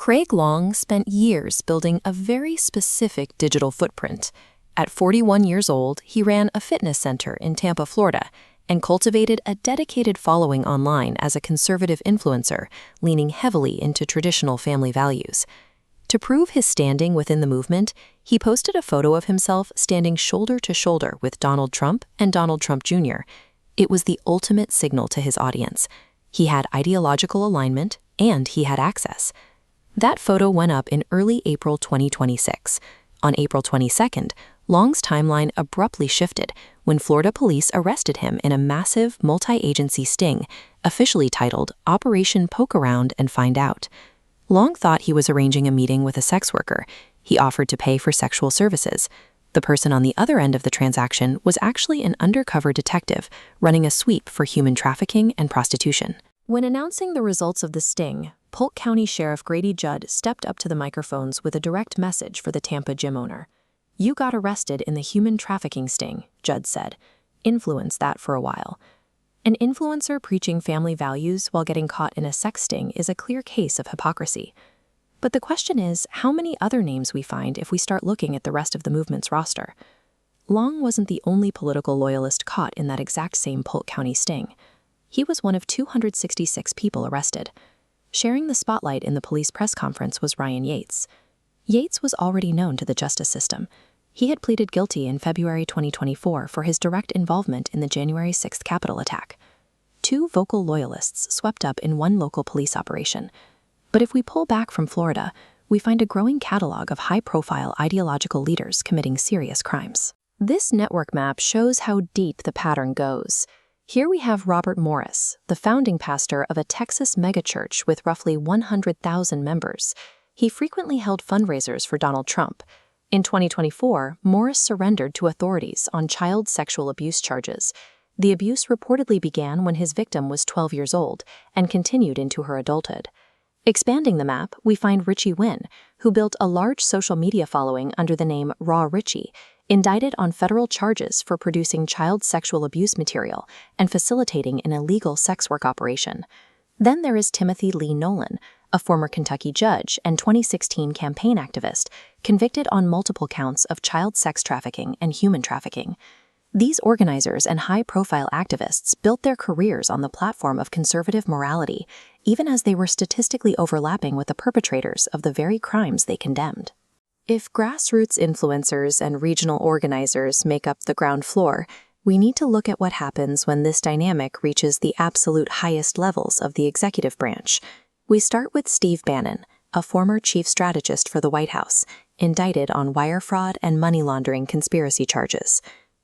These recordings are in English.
Craig Long spent years building a very specific digital footprint. At 41 years old, he ran a fitness center in Tampa, Florida, and cultivated a dedicated following online as a conservative influencer, leaning heavily into traditional family values. To prove his standing within the movement, he posted a photo of himself standing shoulder to shoulder with Donald Trump and Donald Trump Jr. It was the ultimate signal to his audience. He had ideological alignment, and he had access. That photo went up in early April 2026. On April 22nd, Long's timeline abruptly shifted when Florida police arrested him in a massive multi-agency sting, officially titled Operation Poke Around and Find Out. Long thought he was arranging a meeting with a sex worker. He offered to pay for sexual services. The person on the other end of the transaction was actually an undercover detective running a sweep for human trafficking and prostitution. When announcing the results of the sting, Polk County Sheriff Grady Judd stepped up to the microphones with a direct message for the Tampa gym owner. "You got arrested in the human trafficking sting," Judd said. "Influence that for a while." An influencer preaching family values while getting caught in a sex sting is a clear case of hypocrisy. But the question is how many other names we find if we start looking at the rest of the movement's roster. Long wasn't the only political loyalist caught in that exact same Polk County sting. He was one of 266 people arrested. Sharing the spotlight in the police press conference was Ryan Yates. Yates was already known to the justice system. He had pleaded guilty in February 2024 for his direct involvement in the January 6th Capitol attack. Two vocal loyalists swept up in one local police operation. But if we pull back from Florida, we find a growing catalog of high-profile ideological leaders committing serious crimes. This network map shows how deep the pattern goes. Here we have Robert Morris, the founding pastor of a Texas megachurch with roughly 100,000 members. He frequently held fundraisers for Donald Trump. In 2024, Morris surrendered to authorities on child sexual abuse charges. The abuse reportedly began when his victim was 12 years old and continued into her adulthood. Expanding the map, we find Richie Wynn, who built a large social media following under the name Raw Richie, indicted on federal charges for producing child sexual abuse material and facilitating an illegal sex work operation. Then there is Timothy Lee Nolan, a former Kentucky judge and 2016 campaign activist, convicted on multiple counts of child sex trafficking and human trafficking. These organizers and high-profile activists built their careers on the platform of conservative morality, even as they were statistically overlapping with the perpetrators of the very crimes they condemned. If grassroots influencers and regional organizers make up the ground floor, we need to look at what happens when this dynamic reaches the absolute highest levels of the executive branch. We start with Steve Bannon, a former chief strategist for the White House, indicted on wire fraud and money laundering conspiracy charges.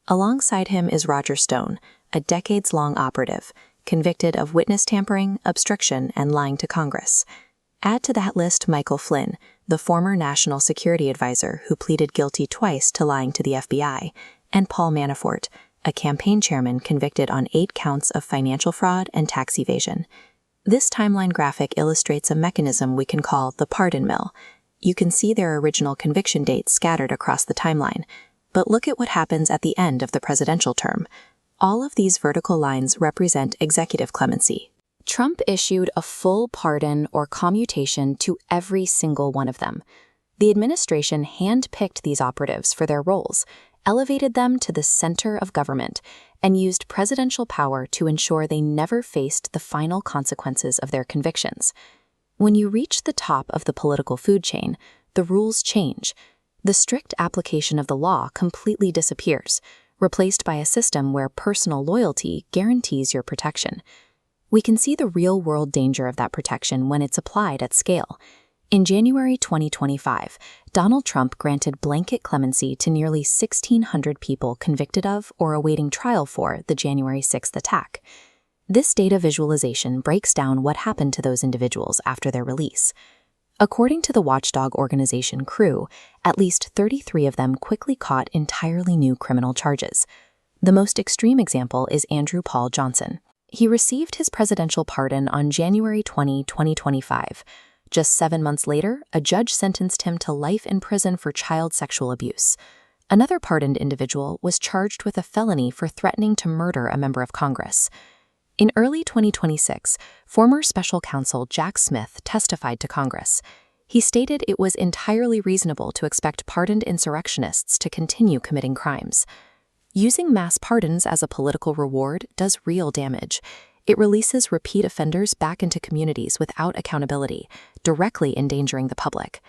Alongside him is Roger Stone, a decades-long operative, convicted of witness tampering, obstruction, and lying to Congress. Add to that list Michael Flynn, the former national security advisor who pleaded guilty twice to lying to the FBI, and Paul Manafort, a campaign chairman convicted on 8 counts of financial fraud and tax evasion. This timeline graphic illustrates a mechanism we can call the pardon mill. You can see their original conviction dates scattered across the timeline, but look at what happens at the end of the presidential term. All of these vertical lines represent executive clemency. Trump issued a full pardon or commutation to every single one of them. The administration handpicked these operatives for their roles, elevated them to the center of government, and used presidential power to ensure they never faced the final consequences of their convictions. When you reach the top of the political food chain, the rules change. The strict application of the law completely disappears, replaced by a system where personal loyalty guarantees your protection. We can see the real-world danger of that protection when it's applied at scale. In January 2025, Donald Trump granted blanket clemency to nearly 1,600 people convicted of or awaiting trial for the January 6th attack. This data visualization breaks down what happened to those individuals after their release. According to the watchdog organization Crew, at least 33 of them quickly caught entirely new criminal charges. The most extreme example is Andrew Paul Johnson. He received his presidential pardon on January 20, 2025. Just 7 months later, a judge sentenced him to life in prison for child sexual abuse. Another pardoned individual was charged with a felony for threatening to murder a member of Congress. In early 2026, former special counsel Jack Smith testified to Congress. He stated it was entirely reasonable to expect pardoned insurrectionists to continue committing crimes. Using mass pardons as a political reward does real damage. It releases repeat offenders back into communities without accountability, directly endangering the public.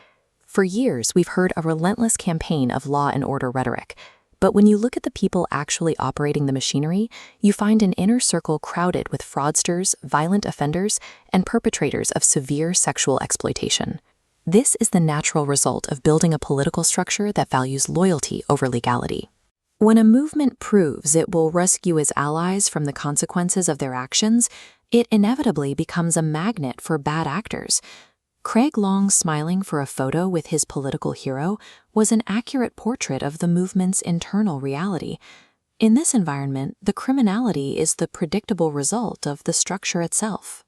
For years, we've heard a relentless campaign of law and order rhetoric. But when you look at the people actually operating the machinery, you find an inner circle crowded with fraudsters, violent offenders, and perpetrators of severe sexual exploitation. This is the natural result of building a political structure that values loyalty over legality. When a movement proves it will rescue its allies from the consequences of their actions, it inevitably becomes a magnet for bad actors. Craig Long smiling for a photo with his political hero was an accurate portrait of the movement's internal reality. In this environment, the criminality is the predictable result of the structure itself.